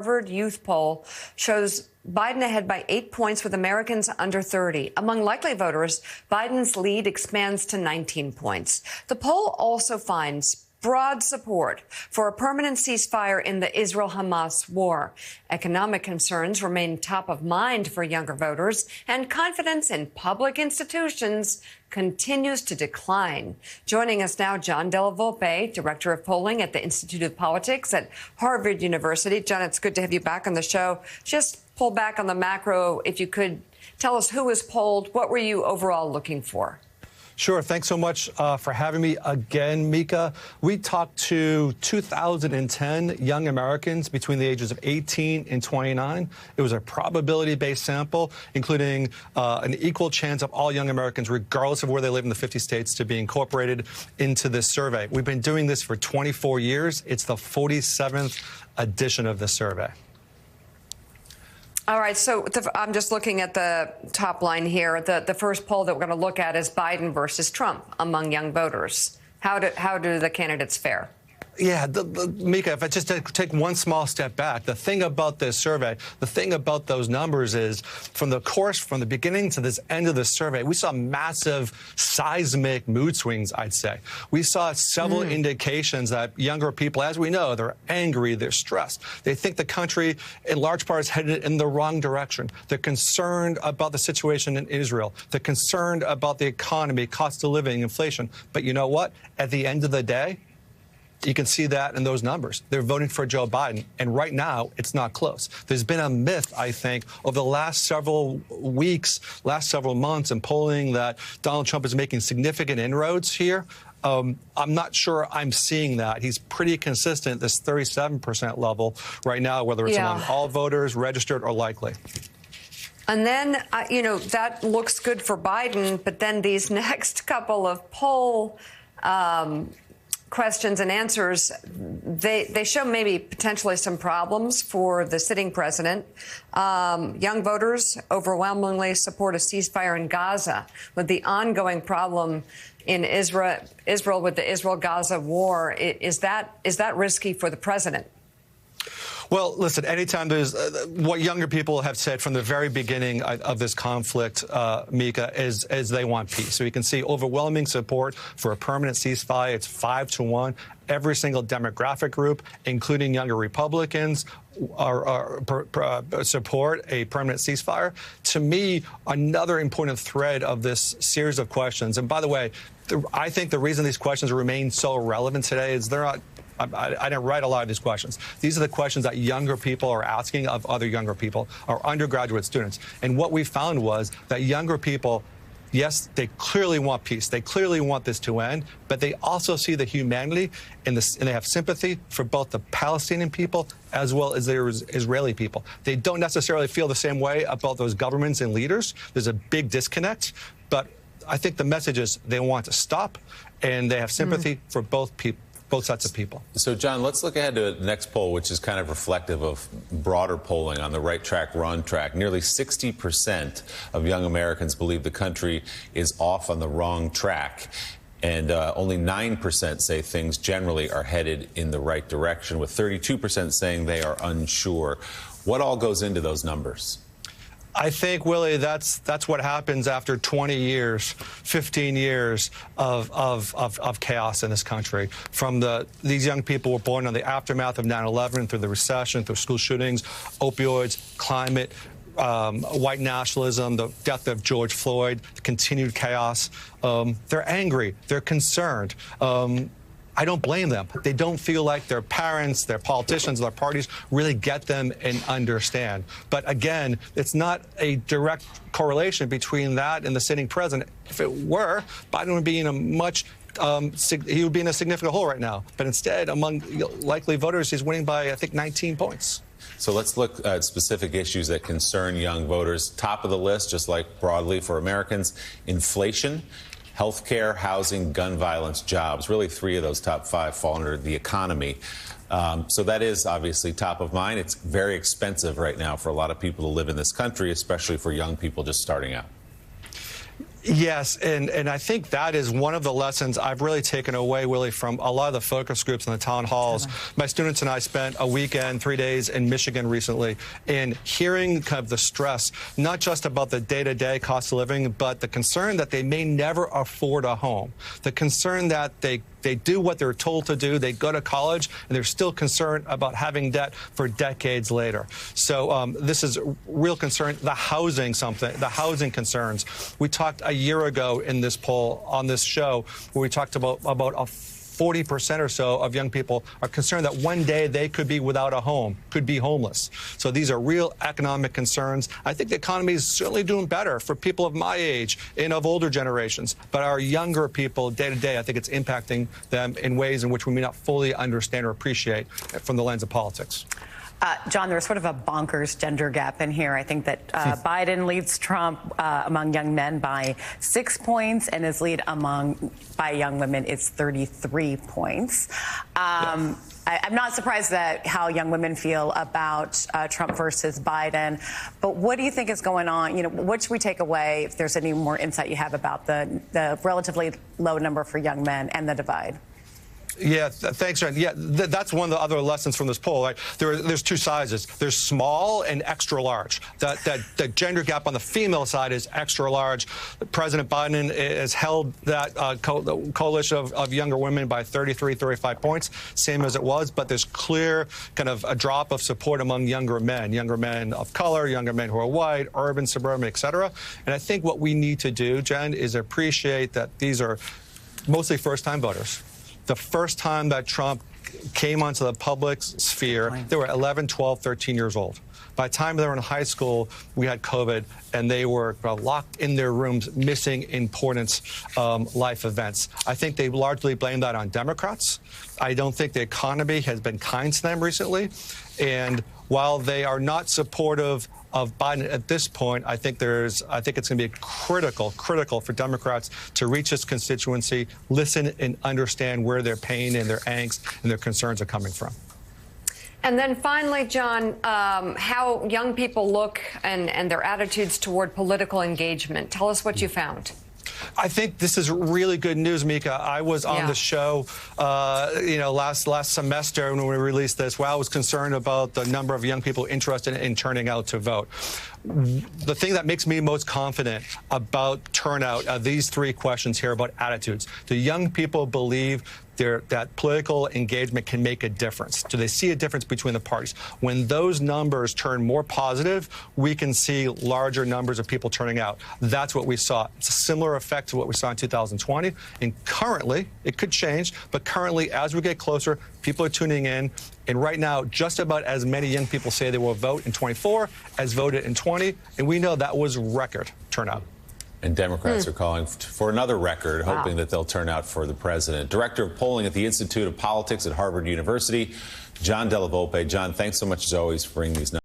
Harvard Youth poll shows Biden ahead by 8 points with Americans under 30. Among likely voters, Biden's lead expands to 19 points. The poll also finds broad support for a permanent ceasefire in the Israel-Hamas war. Economic concerns remain top of mind for younger voters, and confidence in public institutions continues to decline. Joining us now, Della Volpe, Director of Polling at the Institute of Politics at Harvard University. John, it's good to have you back on the show. Just pull back on the macro, if you could tell us who was polled, what were you overall looking for? Sure. Thanks so much for having me again, Mika. We talked to 2,010 young Americans between the ages of 18 and 29. It was a probability-based sample, including an equal chance of all young Americans, regardless of where they live in the 50 states, to be incorporated into this survey. We've been doing this for 24 years. It's the 47th edition of this survey. All right, so I'm just looking at the top line here. The first poll that we're going to look at is Biden versus Trump among young voters. How do the candidates fare? Yeah, Mika, if I just take one small step back, the thing about this survey, the thing about those numbers is from the beginning to this end of the survey, we saw massive seismic mood swings, I'd say. We saw several indications that younger people, as we know, they're angry, they're stressed. They think the country, in large part, is headed in the wrong direction. They're concerned about the situation in Israel. They're concerned about the economy, cost of living, inflation. But you know what? At the end of the day, you can see that in those numbers. They're voting for Joe Biden. And right now, it's not close. There's been a myth, I think, over the last several weeks, last several months in polling that Donald Trump is making significant inroads here. I'm not sure I'm seeing that. He's pretty consistent, this 37% level right now, whether it's among all voters, registered or likely. And then, that looks good for Biden. But then these next couple of poll questions and answers, they show maybe potentially some problems for the sitting president. Young voters overwhelmingly support a ceasefire in Gaza, with the ongoing problem in Israel with the Israel-Gaza war. Is that risky for the president? Well, listen, anytime there's what younger people have said from the very beginning of this conflict, Mika, is they want peace. So you can see overwhelming support for a permanent ceasefire. It's 5-1. Every single demographic group, including younger Republicans, support a permanent ceasefire. To me, another important thread of this series of questions, and by the way, I think the reason these questions remain so relevant today is they're not. I didn't write a lot of these questions. These are the questions that younger people are asking of other younger people, our undergraduate students. And what we found was that younger people, yes, they clearly want peace. They clearly want this to end, but they also see the humanity and they have sympathy for both the Palestinian people as well as the Israeli people. They don't necessarily feel the same way about those governments and leaders. There's a big disconnect, but I think the message is they want to stop, and they have sympathy for both sets of people. So, John, let's look ahead to the next poll, which is kind of reflective of broader polling on the right track, wrong track. Nearly 60% of young Americans believe the country is off on the wrong track. And only 9% say things generally are headed in the right direction, with 32% saying they are unsure. What all goes into those numbers? I think, Willie, that's what happens after 20 years, 15 years of chaos in this country. These young people were born in the aftermath of 9/11, through the recession, through school shootings, opioids, climate, white nationalism, the death of George Floyd, the continued chaos. They're angry. They're concerned. I don't blame them. They don't feel like their parents, their politicians, their parties really get them and understand. But again, it's not a direct correlation between that and the sitting president. If it were, Biden would be in a he would be in a significant hole right now. But instead, among likely voters, he's winning by, I think, 19 points. So let's look at specific issues that concern young voters. Top of the list, just like broadly for Americans, inflation, healthcare, housing, gun violence, jobs. Really, 3 of those top 5 fall under the economy. So that is obviously top of mind. It's very expensive right now for a lot of people to live in this country, especially for young people just starting out. Yes, and I think that is one of the lessons I've really taken away, Willie, from a lot of the focus groups and the town halls. My students and I spent a weekend, 3 days in Michigan recently, and hearing kind of the stress, not just about the day-to-day cost of living, but the concern that they may never afford a home, the concern that they do what they're told to do, they go to college, and they're still concerned about having debt for decades later. So this is a real concern. The housing concerns. We talked a year ago in this poll on this show where we talked about a 40% or so of young people are concerned that one day they could be without a home, could be homeless. So these are real economic concerns. I think the economy is certainly doing better for people of my age and of older generations. But our younger people, day to day, I think it's impacting them in ways in which we may not fully understand or appreciate from the lens of politics. John, there's sort of a bonkers gender gap in here. I think that Biden leads Trump among young men by 6 points, and his lead by young women is 33 points. I'm not surprised at how young women feel about Trump versus Biden. But what do you think is going on? You know, what should we take away, if there's any more insight you have about the relatively low number for young men and the divide? Yeah, thanks, Jen. Yeah, that's one of the other lessons from this poll. Right? There's two sizes. There's small and extra large. That gender gap on the female side is extra large. President Biden has held that coalition of younger women by 33, 35 points, same as it was. But there's clear kind of a drop of support among younger men of color, younger men who are white, urban, suburban, et cetera. And I think what we need to do, Jen, is appreciate that these are mostly first-time voters. The first time that Trump came onto the public sphere, they were 11, 12, 13 years old. By the time they were in high school, we had COVID, and they were locked in their rooms, missing important life events. I think they largely blame that on Democrats. I don't think the economy has been kind to them recently. And while they are not supportive of Biden at this point, I think it's going to be critical for Democrats to reach this constituency, listen and understand where their pain and their angst and their concerns are coming from. And then finally, John, how young people look and their attitudes toward political engagement. Tell us what you found. I think this is really good news, Mika. I was on the show, last semester when we released this, where I was concerned about the number of young people interested in turning out to vote. The thing that makes me most confident about turnout are these three questions here about attitudes. Do young people believe that political engagement can make a difference? Do they see a difference between the parties? When those numbers turn more positive, we can see larger numbers of people turning out. That's what we saw. It's a similar effect to what we saw in 2020. And currently, it could change, but currently, as we get closer, people are tuning in. And right now, just about as many young people say they will vote in 24 as voted in 20. And we know that was record turnout. And Democrats are calling for another record, hoping that they'll turn out for the president. Director of Polling at the Institute of Politics at Harvard University, Della Volpe. John, thanks so much, as always, for bringing these numbers.